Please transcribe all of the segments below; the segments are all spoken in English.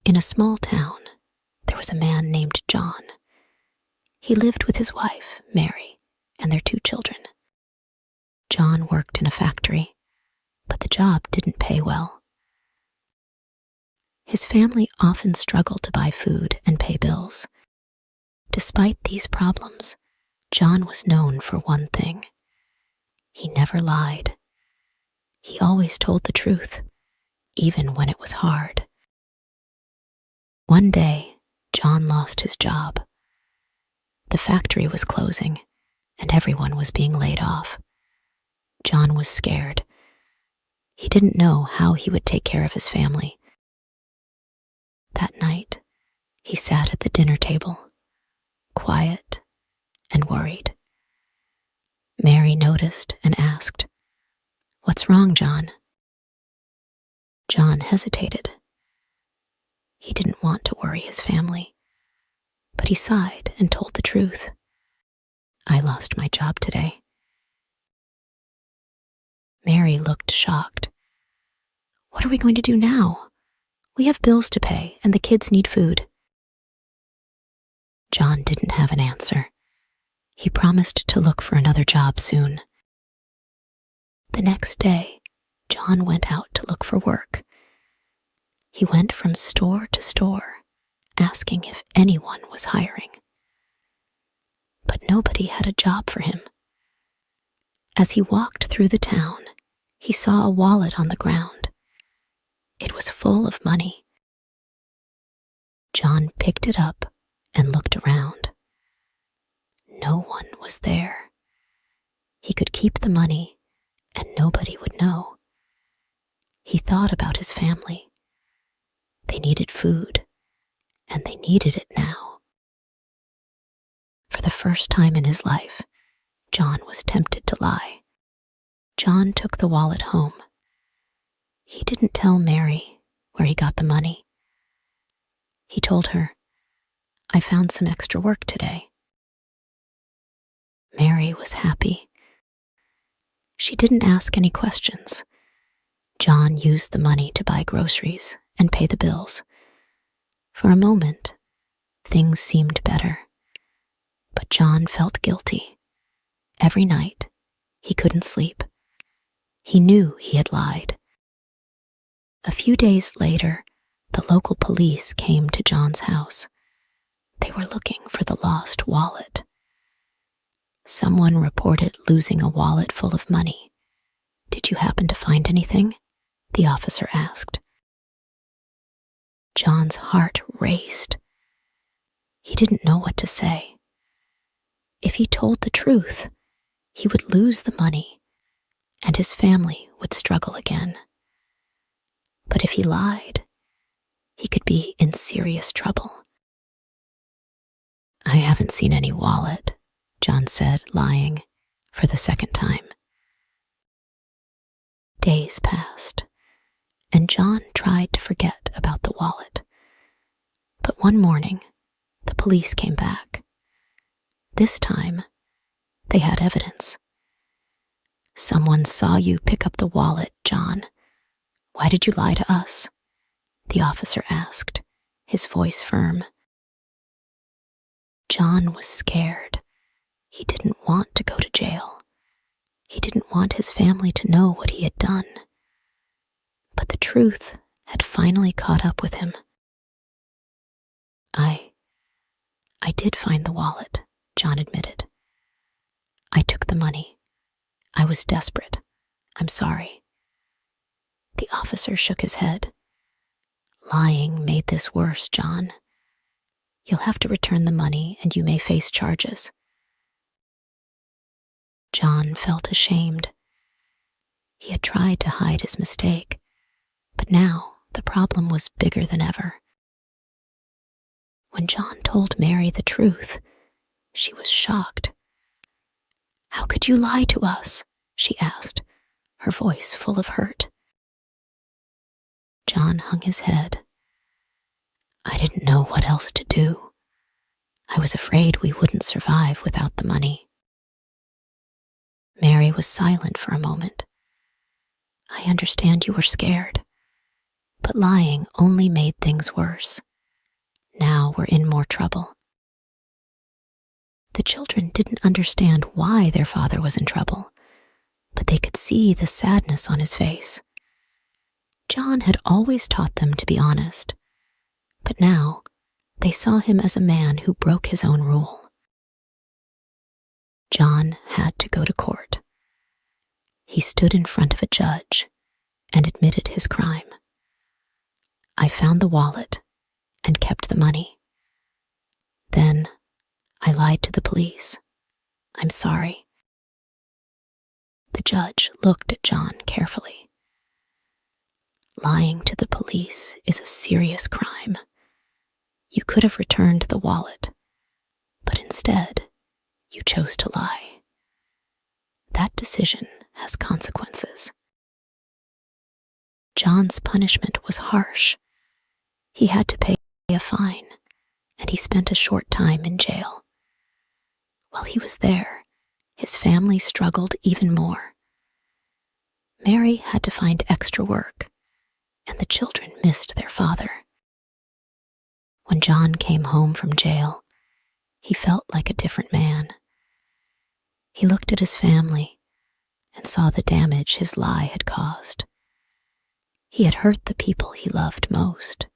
In a small town, there was a man named John. He lived with his wife, Mary, and their 2 children. John worked in a factory, but the job didn't pay well. His family often struggled to buy food and pay bills. Despite these problems, John was known for one thing. He never lied. He always told the truth, even when it was hard. One day, John lost his job. The factory was closing, and everyone was being laid off. John was scared. He didn't know how he would take care of his family. That night, he sat at the dinner table, quiet and worried. Mary noticed and asked, "What's wrong, John?" John hesitated. He didn't want to worry his family, but he sighed and told the truth. "I lost my job today." Mary looked shocked. "What are we going to do now? We have bills to pay and the kids need food." John didn't have an answer. He promised to look for another job soon. The next day, John went out to look for work. He went from store to store, asking if anyone was hiring. But nobody had a job for him. As he walked through the town, he saw a wallet on the ground. It was full of money. John picked it up and looked around. No one was there. He could keep the money, and nobody would know. He thought about his family. They needed food, and they needed it now. For the first time in his life, John was tempted to lie. John took the wallet home. He didn't tell Mary where he got the money. He told her, "I found some extra work today." Mary was happy. She didn't ask any questions. John used the money to buy groceries and pay the bills. For a moment, things seemed better. But John felt guilty. Every night, he couldn't sleep. He knew he had lied. A few days later, the local police came to John's house. They were looking for the lost wallet. Someone reported losing a wallet full of money. "Did you happen to find anything?" the officer asked. John's heart raced. He didn't know what to say. If he told the truth, he would lose the money, and his family would struggle again. But if he lied, he could be in serious trouble. "I haven't seen any wallet," John said, lying, for the second time. Days passed, and John tried to forget about the wallet. But one morning, the police came back. This time, they had evidence. "Someone saw you pick up the wallet, John. Why did you lie to us?" the officer asked, his voice firm. John was scared. He didn't want to go to jail. He didn't want his family to know what he had done. But the truth had finally caught up with him. I did find the wallet," John admitted. "I took the money. I was desperate. I'm sorry." The officer shook his head. "Lying made this worse, John. You'll have to return the money and you may face charges." John felt ashamed. He had tried to hide his mistake, but now the problem was bigger than ever. When John told Mary the truth, she was shocked. "How could you lie to us?" she asked, her voice full of hurt. John hung his head. "I didn't know what else to do. I was afraid we wouldn't survive without the money." Mary was silent for a moment. "I understand you were scared, But lying only made things worse. Now we're in more trouble. The children didn't understand why their father was in trouble, but they could see the sadness on his face. John had always taught them to be honest, but now they saw him as a man who broke his own rule. John had to go to court. He stood in front of a judge and admitted his crime. I found the wallet and kept the money. Then I lied to the police. I'm sorry. The judge looked at John carefully. Lying to the police is a serious crime. You could have returned the wallet, but instead, you chose to lie. That decision has consequences. John's punishment was harsh. He had to pay a fine, and he spent a short time in jail. While he was there, his family struggled even more. Mary had to find extra work, and the children missed their father. When John came home from jail, he felt like a different man. He looked at his family and saw the damage his lie had caused. He had hurt the people he loved most.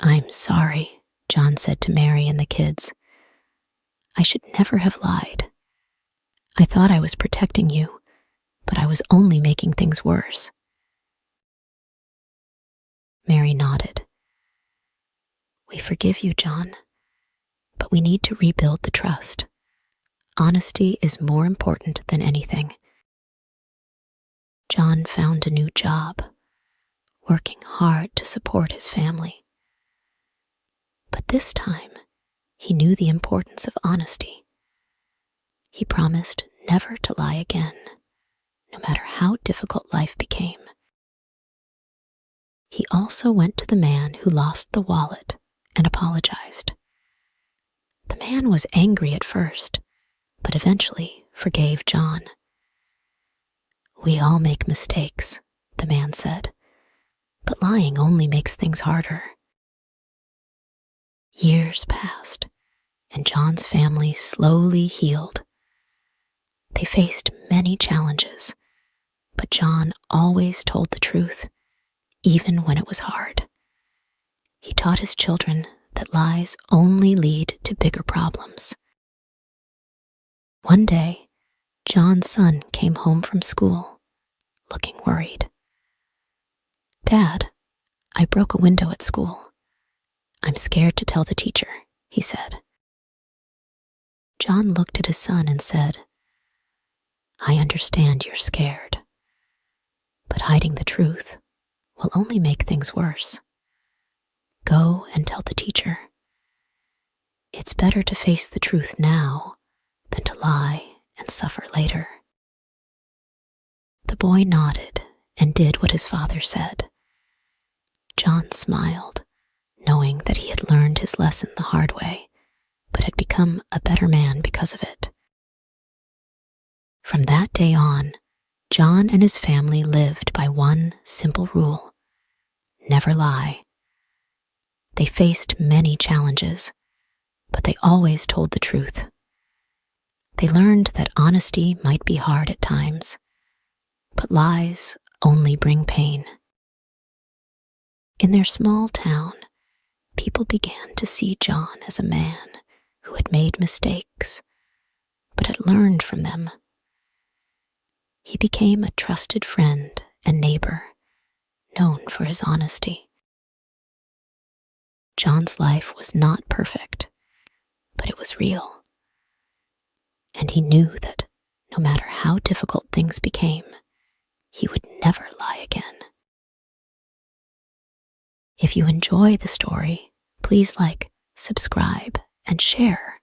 I'm sorry, John said to Mary and the kids. I should never have lied. I thought I was protecting you, but I was only making things worse. Mary nodded. We forgive you, John, but we need to rebuild the trust. Honesty is more important than anything. John found a new job, working hard to support his family. But this time, he knew the importance of honesty. He promised never to lie again, no matter how difficult life became. He also went to the man who lost the wallet and apologized. The man was angry at first, but eventually forgave John. We all make mistakes, the man said, but lying only makes things harder. Years passed, and John's family slowly healed. They faced many challenges, but John always told the truth, even when it was hard. He taught his children that lies only lead to bigger problems. One day, John's son came home from school, looking worried. Dad, I broke a window at school. I'm scared to tell the teacher, he said. John looked at his son and said, I understand you're scared, but hiding the truth will only make things worse. Go and tell the teacher. It's better to face the truth now than to lie and suffer later. The boy nodded and did what his father said. John smiled, knowing that he had learned his lesson the hard way, but had become a better man because of it. From that day on, John and his family lived by one simple rule: never lie. They faced many challenges, but they always told the truth. They learned that honesty might be hard at times, but lies only bring pain. In their small town, people began to see John as a man who had made mistakes, but had learned from them. He became a trusted friend and neighbor, known for his honesty. John's life was not perfect, but it was real. And he knew that no matter how difficult things became, he would never lie again. If you enjoy the story, please like, subscribe, and share.